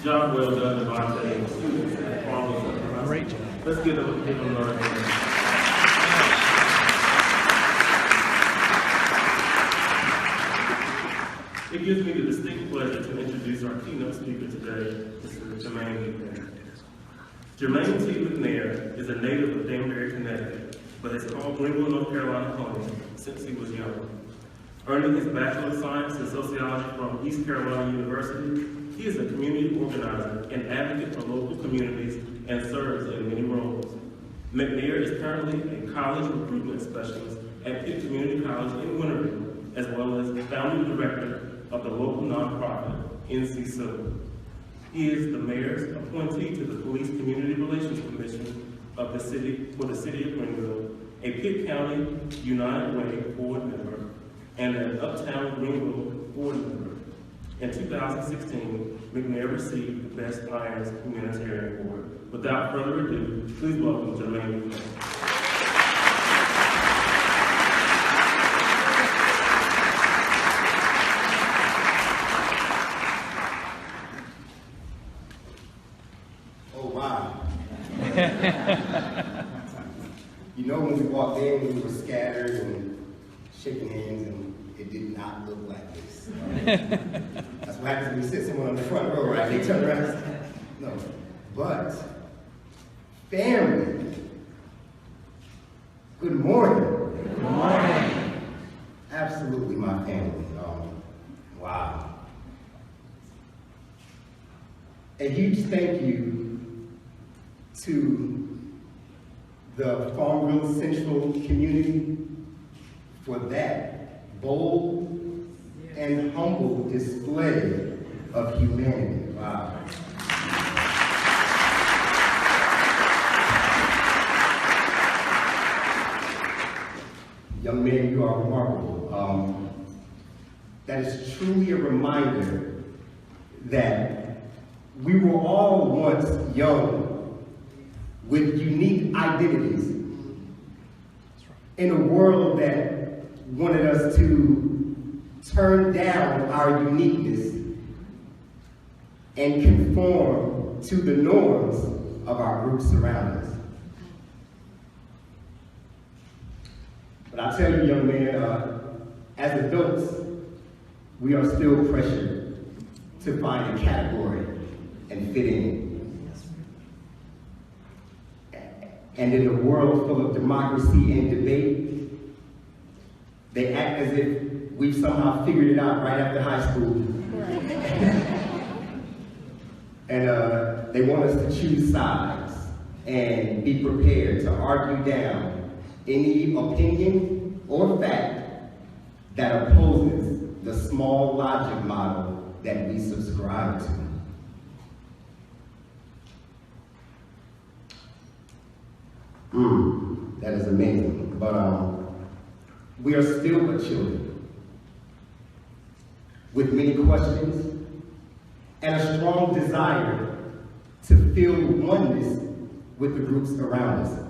Job well done, Devontae, and students at Harvey. Great job. Let's give them a round of applause. It gives me the distinct pleasure to introduce our keynote speaker today, Mr. Jermaine McNair. Jermaine T. McNair is a native of Danbury, Connecticut, but has called Greenville, North Carolina home since he was young. Earning his Bachelor of Science in Sociology from East Carolina University, he is a community organizer and advocate for local communities and serves in many roles. McNair is currently a college recruitment specialist at Pitt Community College in Winterville, as well as founding director of the local nonprofit, NCSO. He is the mayor's appointee to the Police Community Relations Commission of the city for the city of Greenville, a Pitt County United Way board member, and an Uptown Greenville board member. In 2016, McNair received the Best Irons Humanitarian Award. Without further ado, please welcome Jermaine McNair. You know, when we walked in, we were scattered and shaking hands, and it did not look like this. That's what happens when you sit someone on the front row, right? They turn around. No. But, family, good morning. Good morning. Absolutely my family. Wow. A huge thank you to the Farmville Central community for that bold and humble display of humanity. Wow. Young men, you are remarkable. That is truly a reminder that we were all once young with unique identities in a world that wanted us to turn down our uniqueness and conform to the norms of our groups around us. But I tell you, young man, as adults, we are still pressured to find a category and fit in. And in a world full of democracy and debate, they act as if we've somehow figured it out right after high school. And they want us to choose sides and be prepared to argue down any opinion or fact that opposes the small logic model that we subscribe to. That is amazing, but we are still but children with many questions and a strong desire to feel oneness with the groups around us.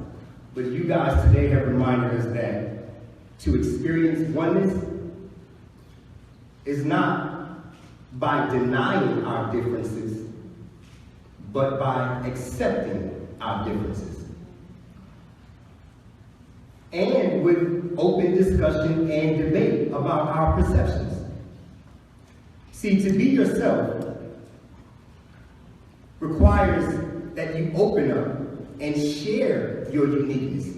But you guys today have reminded us that to experience oneness is not by denying our differences, but by accepting our differences. And with open discussion and debate about our perceptions. See, to be yourself requires that you open up and share your uniqueness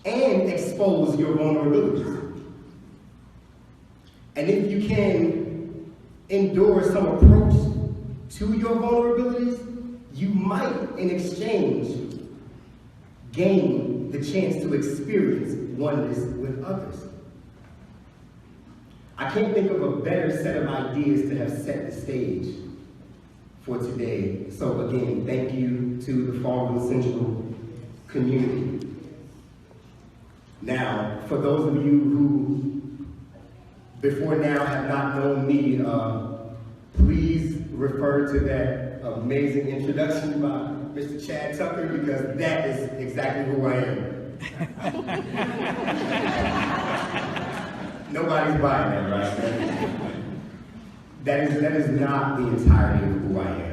and expose your vulnerabilities. And if you can endure some approach to your vulnerabilities, you might, in exchange, gain the chance to experience oneness with others. I can't think of a better set of ideas to have set the stage for today. So again, thank you to the Farmville Central community. Now, for those of you who before now have not known me, please refer to that amazing introduction by Mr. Chad Tucker, because that is exactly who I am. Nobody's buying that, right? that is not the entirety of who I am.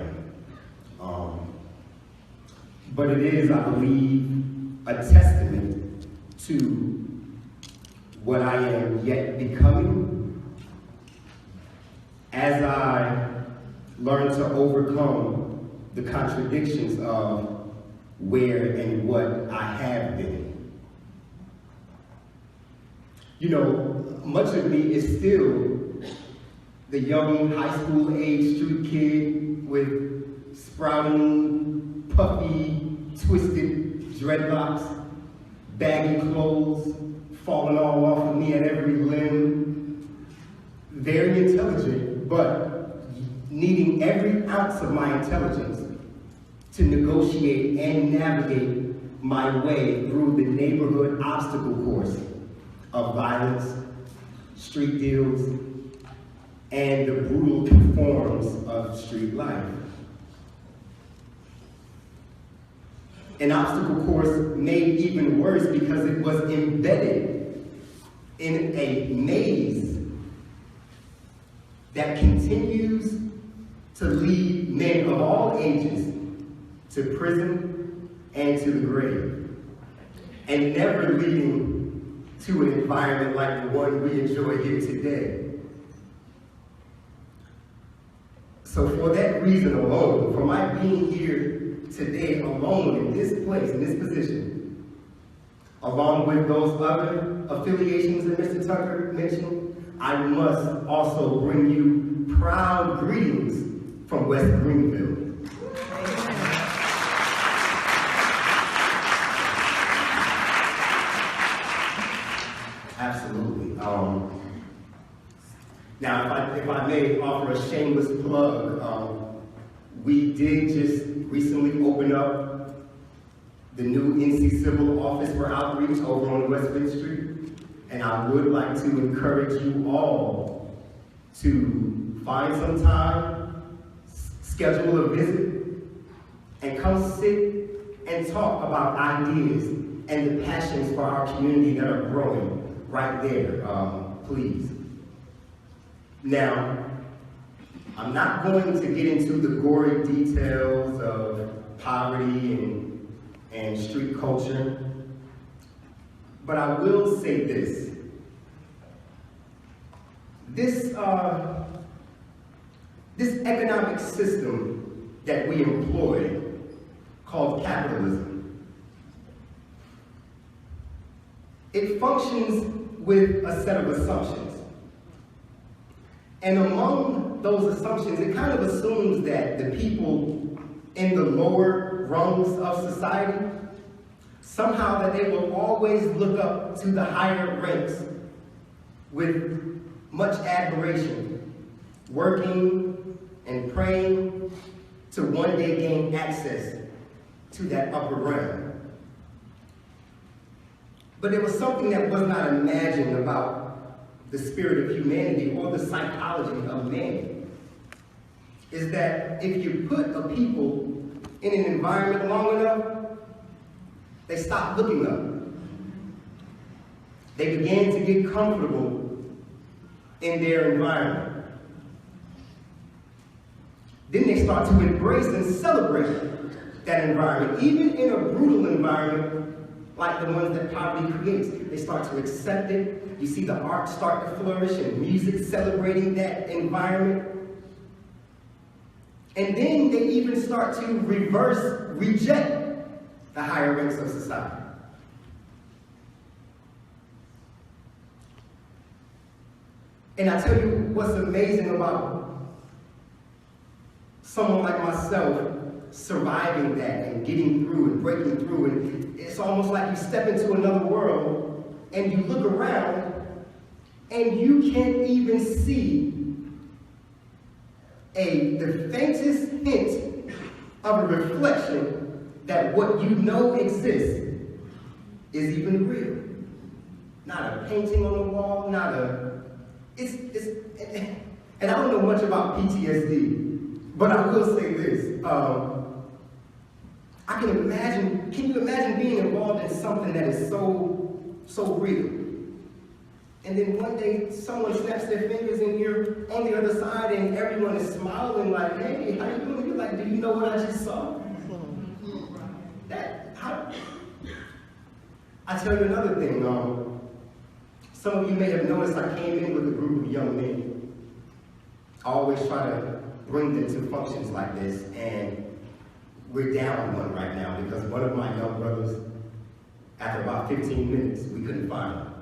But it is, I believe, a testament to what I am yet becoming as I learn to overcome the contradictions of where and what I have been. You know, much of me is still the young high school age street kid with sprouting, puffy, twisted dreadlocks, baggy clothes, falling all off of me at every limb. Very intelligent, but needing every ounce of my intelligence to negotiate and navigate my way through the neighborhood obstacle course of violence, street deals, and the brutal conforms of street life. An obstacle course made even worse because it was embedded in a maze that continues to lead men of all ages to prison and to the grave, and never leading to an environment like the one we enjoy here today. So for that reason alone, for my being here today alone in this place, in this position, along with those other affiliations that Mr. Tucker mentioned, I must also bring you proud greetings from West Greenville. Absolutely. Now, if I may offer a shameless plug, we did just recently open up the new NC Civil Office for Outreach over on West Fifth Street, and I would like to encourage you all to find some time, schedule a visit, and come sit and talk about ideas and the passions for our community that are growing right there, please. Now, I'm not going to get into the gory details of poverty and street culture, but I will say this. This economic system that we employ, called capitalism, it functions with a set of assumptions. And among those assumptions, it kind of assumes that the people in the lower rungs of society, somehow that they will always look up to the higher ranks with much admiration, working and praying to one day gain access to that upper realm. But there was something that was not imagined about the spirit of humanity or the psychology of man, is that if you put a people in an environment long enough, they stop looking up. They began to get comfortable in their environment. Then they start to embrace and celebrate that environment, even in a brutal environment like the ones that poverty creates. They start to accept it. You see the art start to flourish and music celebrating that environment. And then they even start to reject the higher ranks of society. And I tell you what's amazing about someone like myself surviving that and getting through and breaking through, and it's almost like you step into another world and you look around and you can't even see the faintest hint of a reflection that what you know exists is even real. Not a painting on the wall, not a, and I don't know much about PTSD, but I will say this. Can you imagine being involved in something that is so real? And then one day, someone snaps their fingers and you're on the other side and everyone is smiling like, hey, how you doing? You're like, do you know what I just saw? I tell you another thing. Some of you may have noticed I came in with a group of young men. I always try to bring them to functions like this, and we're down one right now because one of my young brothers, after about 15 minutes, we couldn't find him.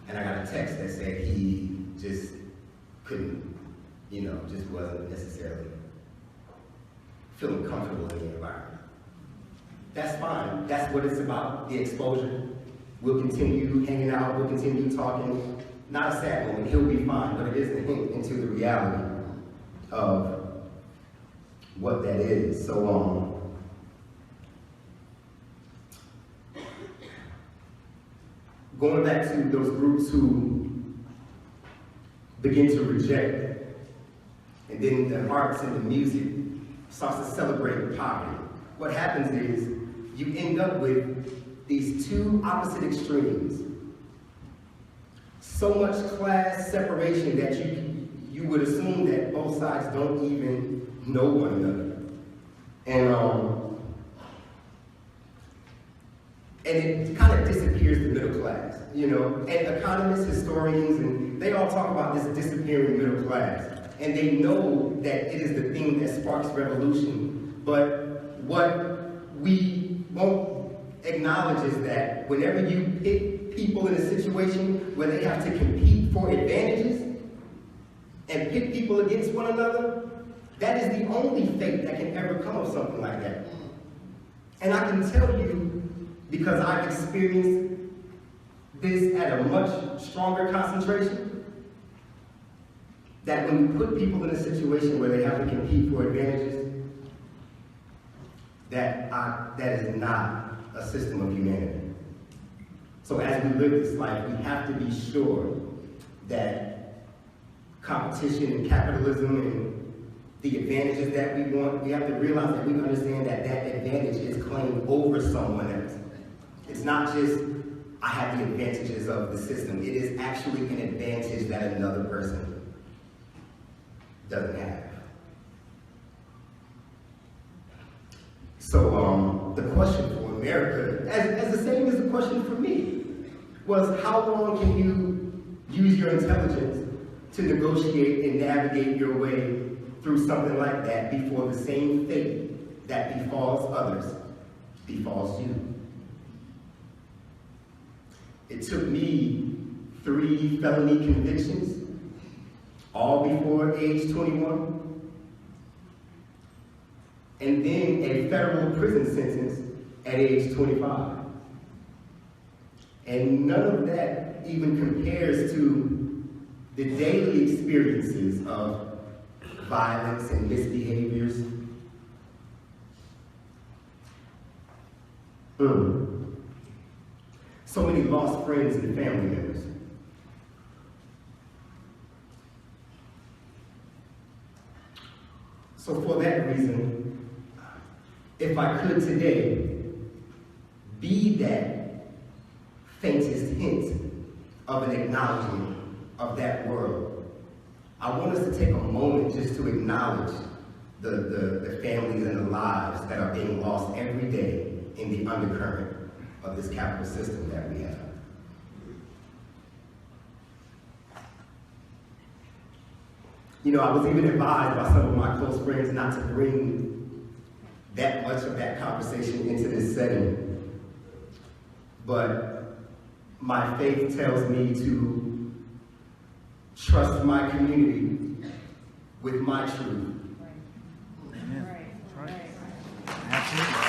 And I got a text that said he just couldn't, just wasn't necessarily feeling comfortable in the environment. That's fine. That's what it's about, the exposure. We'll continue hanging out. We'll continue talking. Not a sad moment. He'll be fine, but it is a hint into the reality of what that is. So, going back to those groups who begin to reject, and then the arts and the music starts to celebrate poverty. What happens is you end up with these two opposite extremes. So much class separation that you would assume that both sides don't even know one another. And it kind of disappears the middle class, And economists, historians, and they all talk about this disappearing middle class. And they know that it is the thing that sparks revolution. But what we won't acknowledge is that whenever you pit people in a situation where they have to compete for advantages and pit people against one another, that is the only fate that can ever come of something like that. And I can tell you, because I've experienced this at a much stronger concentration, that when you put people in a situation where they have to compete for advantages, that is not a system of humanity. So as we live this life, we have to be sure that competition and capitalism and the advantages that we want, we have to realize that we understand that that advantage is claimed over someone else. It's not just, I have the advantages of the system. It is actually an advantage that another person doesn't have. So the question for America, as the same as the question for me, was how long can you use your intelligence to negotiate and navigate your way through something like that before the same fate that befalls others befalls you? It took me 3 felony convictions, all before age 21, and then a federal prison sentence at age 25. And none of that even compares to the daily experiences of violence and misbehaviors. So many lost friends and family members. So for that reason, if I could today be that faintest hint of an acknowledgement of that world, I want us to take a moment just to acknowledge the families and the lives that are being lost every day in the undercurrent of this capital system that we have. I was even advised by some of my close friends not to bring that much of that conversation into this setting. But my faith tells me to trust my community with my truth. Amen. Right. Absolutely.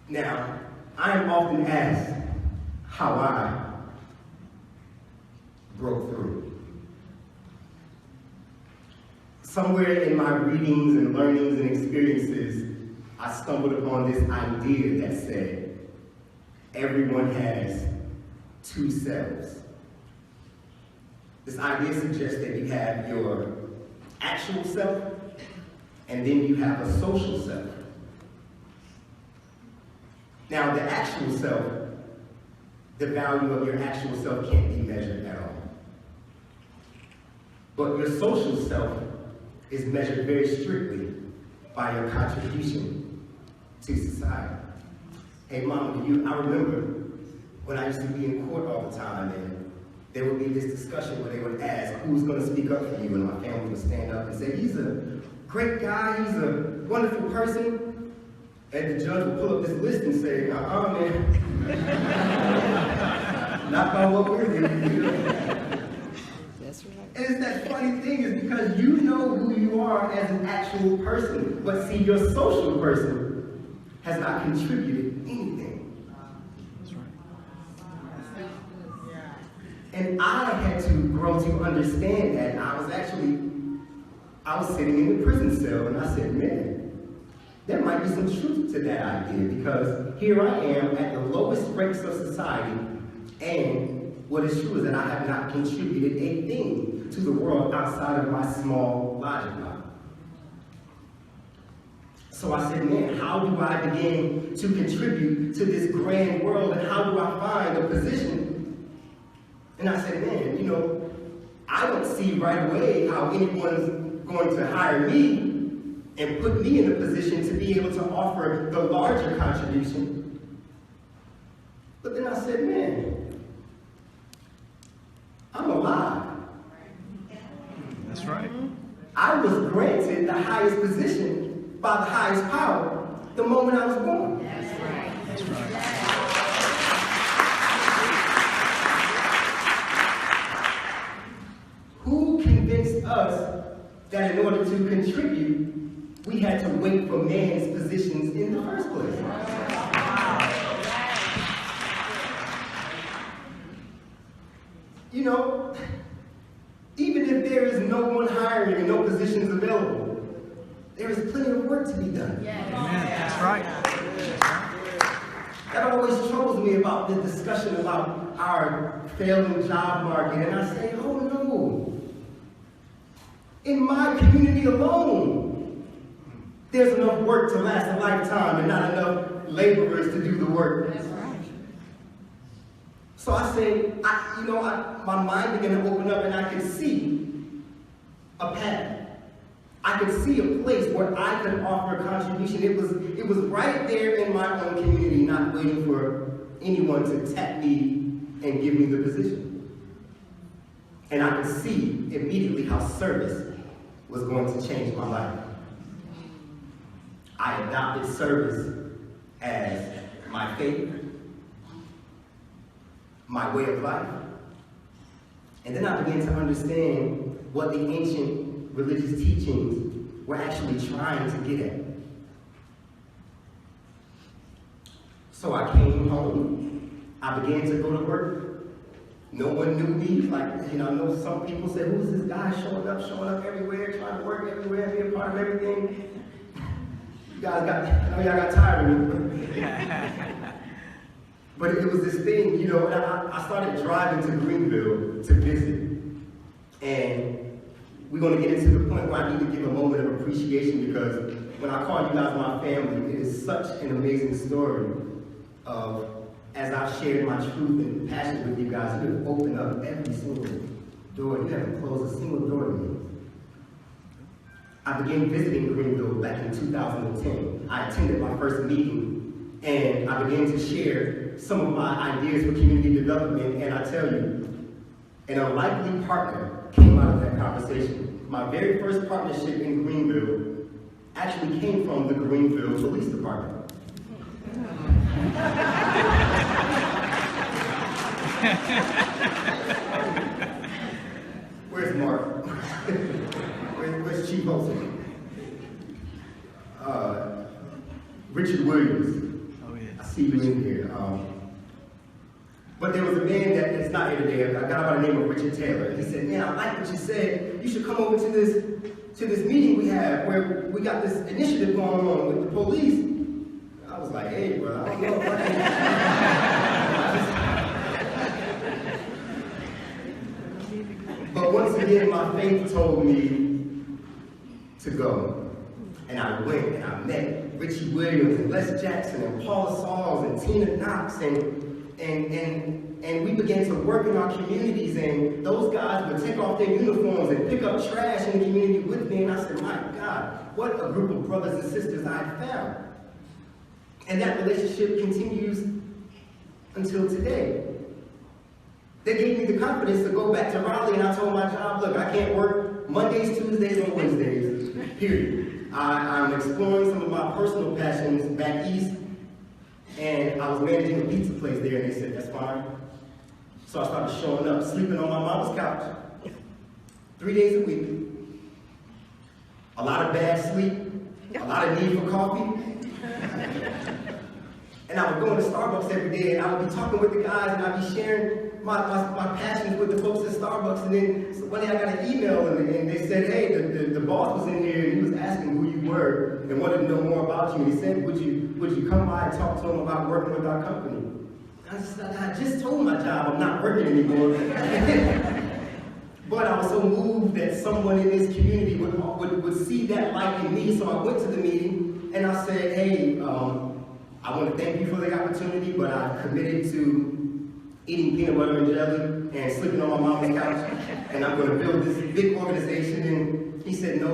Now, I am often asked how I broke through. Somewhere in my readings and learnings and experiences, I stumbled upon this idea that said, everyone has 2 selves. This idea suggests that you have your actual self, and then you have a social self. Now, the actual self, the value of your actual self can't be measured at all. But your social self is measured very strictly by your contribution to society. Hey, Mama, I remember when I used to be in court all the time, and there would be this discussion where they would ask, who's going to speak up for you? And my family would stand up and say, he's a great guy, he's a wonderful person. And the judge would pull up this list and say, man, not by what we're doing. That's right. And it's that funny thing is because you know who you are as an actual person, but see, your social person has not contributed anything. That's right. And I had to grow to understand that. I was sitting in the prison cell and I said, man, there might be some truth to that idea, because here I am at the lowest ranks of society, and what is true is that I have not contributed a thing to the world outside of my small logic mind. So I said, man, how do I begin to contribute to this grand world, and how do I find a position? And I said, man, I don't see right away how anyone's going to hire me and put me in a position to be able to offer the larger contribution. But then I said, man, I'm alive. That's right. I was granted the highest position by the highest power the moment I was born. That's right. That's right. Who convinced us that in order to contribute, we had to wait for man's positions in the first place? Even if there is no one hiring and no positions available, there is plenty of work to be done. Amen. That's right. That always troubles me about the discussion about our failing job market, and I say, oh no. In my community alone, there's enough work to last a lifetime and not enough laborers to do the work. That's right. So I say, my mind began to open up and I could see a path. I could see a place where I could offer a contribution. It was right there in my own community, not waiting for anyone to tap me and give me the position. And I could see immediately how service was going to change my life. I adopted service as my faith, my way of life. And then I began to understand what the ancient religious teachings were actually trying to get at. So I came home, I began to go to work. No one knew me. I know some people say, who's this guy showing up everywhere, trying to work everywhere, be a part of everything. I know y'all got tired of me. But it was this thing, and I started driving to Greenville to visit. And we're going to get into the point where I need to give a moment of appreciation, because when I call you guys my family, it is such an amazing story of, as I've shared my truth and passion with you guys, you have opened up every single door. You haven't closed a single door to me. I began visiting Greenville back in 2010. I attended my first meeting, and I began to share some of my ideas for community development, and I tell you, an unlikely partner came out of that conversation. My very first partnership in Greenville actually came from the Greenville Police Department. Where's Mark? Where's Chief Olsen? Richard Williams. Oh, yeah. I see you in here. But there was a man that's not here today, a guy by the name of Richard Taylor. He said, man, I like what you said. You should come over to this meeting we have where we got this initiative going on with the police. I was like, hey, bro, I don't know what But once again, my faith told me to go. And I went and I met Richie Williams and Les Jackson and Paula Sauls and Tina Knox and we began to work in our communities, and those guys would take off their uniforms and pick up trash in the community with me, and I said, my God, what a group of brothers and sisters I had found. And that relationship continues until today. They gave me the confidence to go back to Raleigh, and I told my job, look, I can't work Mondays, Tuesdays, or Wednesdays, period. I'm exploring some of my personal passions back east, and I was managing a pizza place there, and they said, that's fine. So I started showing up, sleeping on my mama's couch, 3 days a week. A lot of bad sleep, a lot of need for coffee. And I would go into Starbucks every day, and I would be talking with the guys, and I'd be sharing my passions with the folks at Starbucks. And then so one day I got an email, and they said, hey, the boss was in here, and he was asking who you were and wanted to know more about you. And he said, would you come by and talk to him about working with our company? I just told my job I'm not working anymore. But I was so moved that someone in this community would see that light in me. So I went to the meeting and I said, hey, I want to thank you for the opportunity, but I've committed to eating peanut butter and jelly and sleeping on my mama's couch, and I'm going to build this big organization. And he said, no,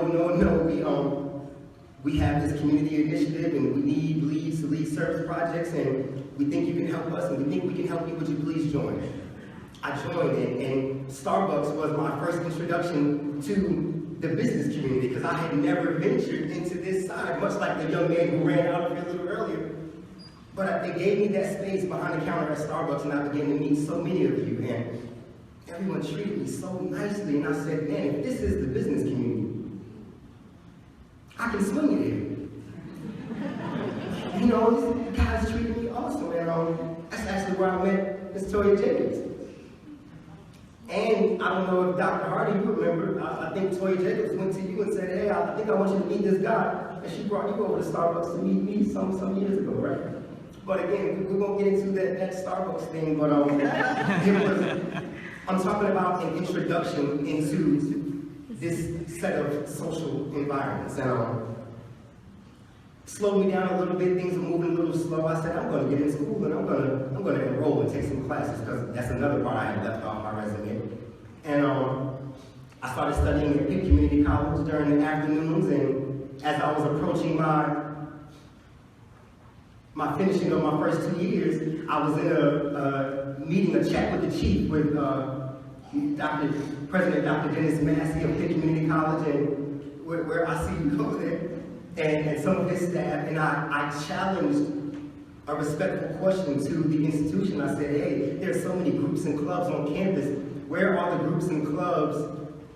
we have this community initiative, and we need leads to lead service projects, and we think you can help us, and we think we can help you. Would you please join? I joined, and Starbucks was my first introduction to the business community, because I had never ventured into this side, much like the young man who ran out of here a little earlier. But they gave me that space behind the counter at Starbucks, and I began to meet so many of you, and everyone treated me so nicely, and I said, man, if this is the business community, I can swing it here. You know, these guys treated me awesome, and that's actually where I met Miss Toya Jacobs. And I don't know if Dr. Harvey, you remember, I think Toya Jacobs went to you and said, hey, I think I want you to meet this guy, and she brought you over to Starbucks to meet me some years ago, right? But again, we won't get into that Starbucks thing, but I'm talking about an introduction into this set of social environments. And slowed me down a little bit, things were moving a little slow. I said, I'm going to get in school, and I'm going to enroll and take some classes, because that's another part I had left off my resume. And I started studying at Pitt Community College during the afternoons, and as I was approaching my finishing of my first 2 years, I was in a chat with the chief, with President Dr. Dennis Massey of Pitt Community College, and where I see you over there, and some of his staff, and I challenged a respectful question to the institution. I said, hey, there's so many groups and clubs on campus. Where are the groups and clubs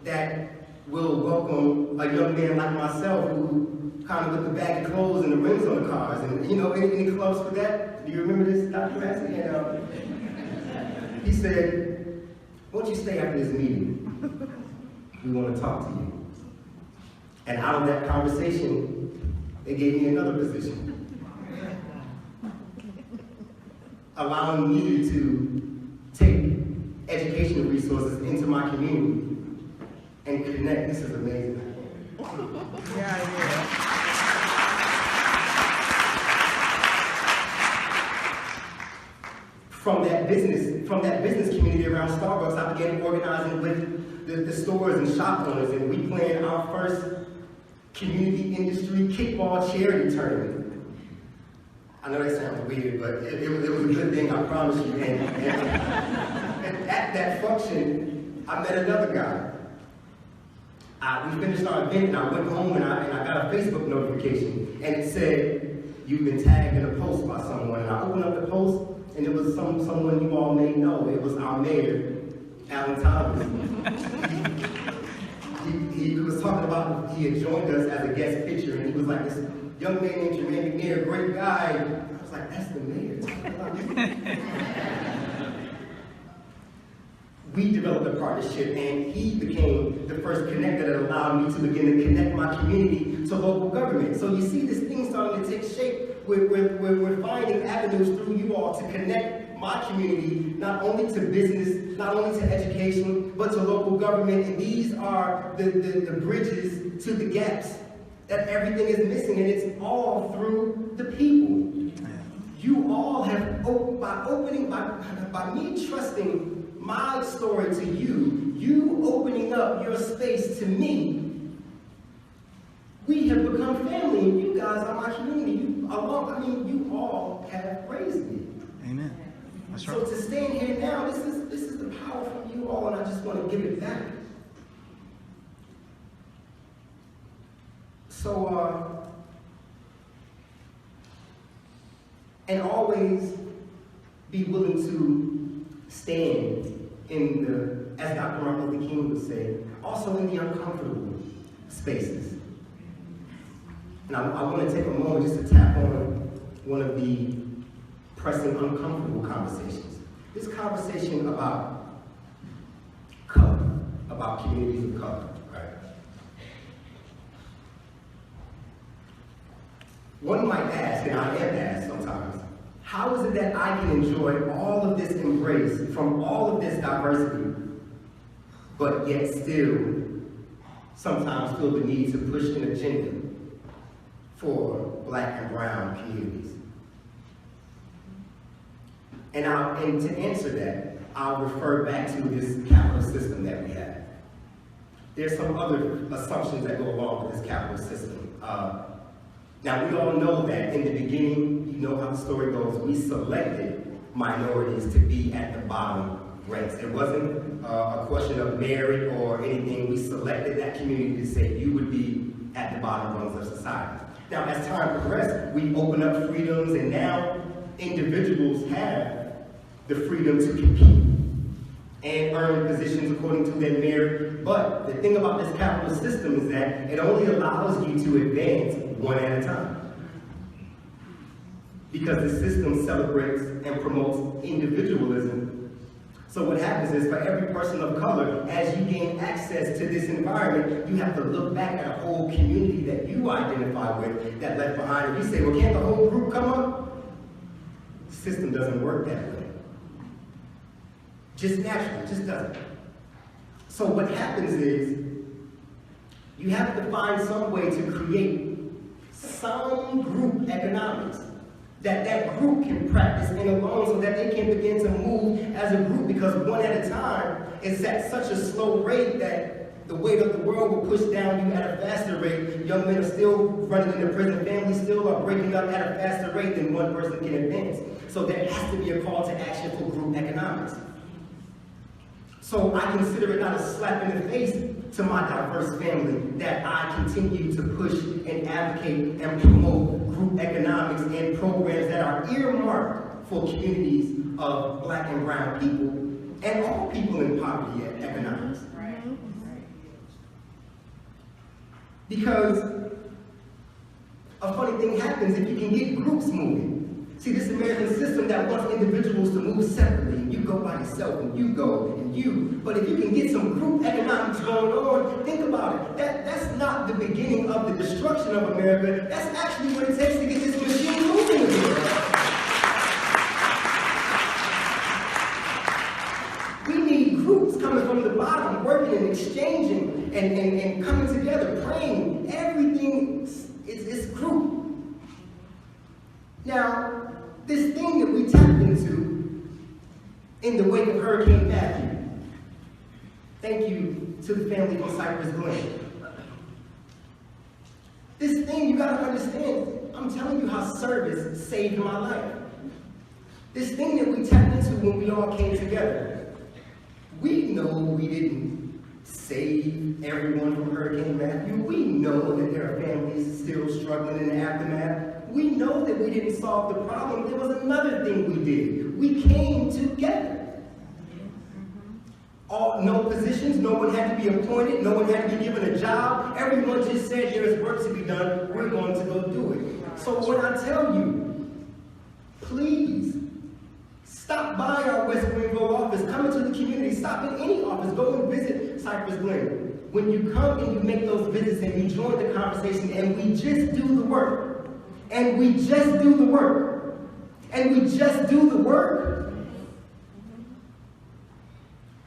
that will welcome a young man like myself, who kind of with the baggy clothes and the rims on the cars, and you know, any clubs for that? Do you remember this, Dr. Massey? And he said, won't you stay after this meeting? We want to talk to you. And out of that conversation, they gave me another position, allowing me to take educational resources into my community and connect. This is amazing. From that business community around Starbucks, I began organizing with the stores and shop owners, and we planned our first community industry kickball charity tournament. I know that sounds weird, but it was a good thing, I promise you. And at that function, I met another guy. We finished our event, and I went home, and I got a Facebook notification, and it said, you've been tagged in a post by someone. And I opened up the post, and it was someone you all may know. It was our mayor, Alan Thomas. He was talking about, he had joined us as a guest pitcher, and he was like, this young man named Jermaine McNair, great guy. I was like, that's the mayor talking about me. We developed a partnership, and he became the first connector that allowed me to begin to connect my community to local government. So you see this thing starting to take shape. We're finding avenues through you all to connect my community, not only to business, not only to education, but to local government. And these are the bridges to the gaps that everything is missing, and it's all through the people. You all have, by me trusting my story to you, you opening up your space to me, we have become family, and you guys are my community. You all have raised me. Amen. That's right. So to stand here now, this is the power from you all, and I just want to give it back. So, and always be willing to stand in the, as Dr. Martin Luther King would say, also in the uncomfortable spaces. And I want to take a moment just to tap on one of the pressing uncomfortable conversations. This conversation about color, about communities of color, right? One might ask, and I am asked sometimes, how is it that I can enjoy all of this embrace from all of this diversity, but yet still sometimes feel the need to push an agenda for Black and brown communities? And to answer that, I'll refer back to this capitalist system that we have. There's some other assumptions that go along with this capitalist system. Now, we all know that in the beginning, you know how the story goes, we selected minorities to be at the bottom ranks. It wasn't a question of merit or anything. We selected that community to say you would be at the bottom rungs of society. Now, as time progressed, we opened up freedoms, and now individuals have the freedom to compete and earn positions according to their merit. But the thing about this capitalist system is that it only allows you to advance one at a time, because the system celebrates and promotes individualism. So what happens is, for every person of color, as you gain access to this environment, you have to look back at a whole community that you identify with, that left behind, and you say, well, can't the whole group come up? The system doesn't work that way. Just naturally, just doesn't. So what happens is, you have to find some way to create some group economics that group can practice in alone, so that they can begin to move as a group, because one at a time is at such a slow rate that the weight of the world will push down you at a faster rate. Young men are still running into prison, families still are breaking up at a faster rate than one person can advance. So there has to be a call to action for group economics. So I consider it not a slap in the face to my diverse family that I continue to push and advocate and promote group economics and programs that are earmarked for communities of Black and brown people and all people in poverty economics. Because a funny thing happens if you can get groups moving. See, this American system that wants individuals to move separately, and you go by yourself, and you go, and you. But if you can get some group economics going on, think about it. That's not the beginning of the destruction of America. That's actually what it takes to get this machine moving again. We need groups coming from the bottom, working and exchanging, and coming together, praying. Everything is group. Now, this thing that we tapped into in the wake of Hurricane Matthew, thank you to the family from Cypress Glen. This thing, you gotta understand, I'm telling you how service saved my life. This thing that we tapped into when we all came together, we know we didn't save everyone from Hurricane Matthew. We know that there are families still struggling in the aftermath. We know that we didn't solve the problem. There was another thing we did. We came together. No positions, no one had to be appointed, no one had to be given a job. Everyone just said there is work to be done, we're going to go do it. So when I tell you, please, stop by our West Greenville office, come into the community, stop in any office, go and visit Cypress Glen. When you come and you make those visits and you join the conversation and we just do the work, and we just do the work, and we just do the work,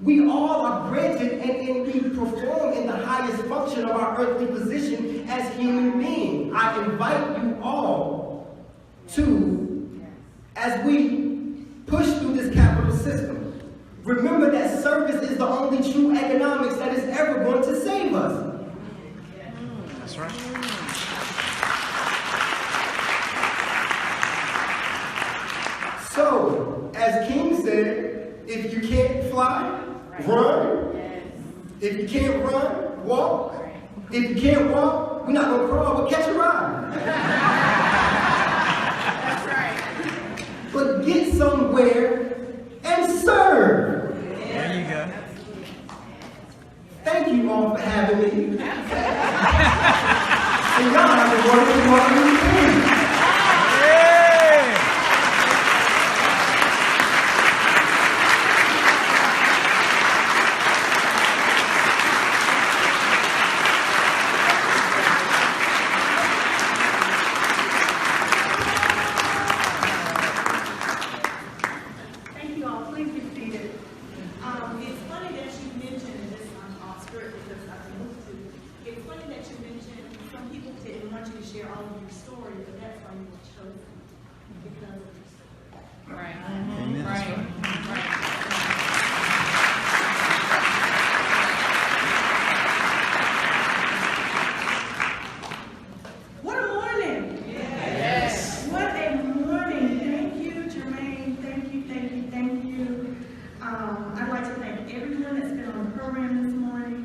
We all are granted and we perform in the highest function of our earthly position as human beings. I invite you all to, as we push through this capital system, remember that service is the only true economics that is ever going to save us. That's right. So, as King said, if you can't fly, run. If you can't run, walk. If you can't walk, we're not going to crawl, we'll catch a ride. That's right. But get somewhere and serve. There you go. Thank you all for having me. And y'all have a wonderful morning. Thank you all. Please be seated. It's funny that you mentioned this off script because I moved to. It's funny that you mentioned some people didn't want you to share all of your story, but that's why you were chosen because of your story. Amen. That's right.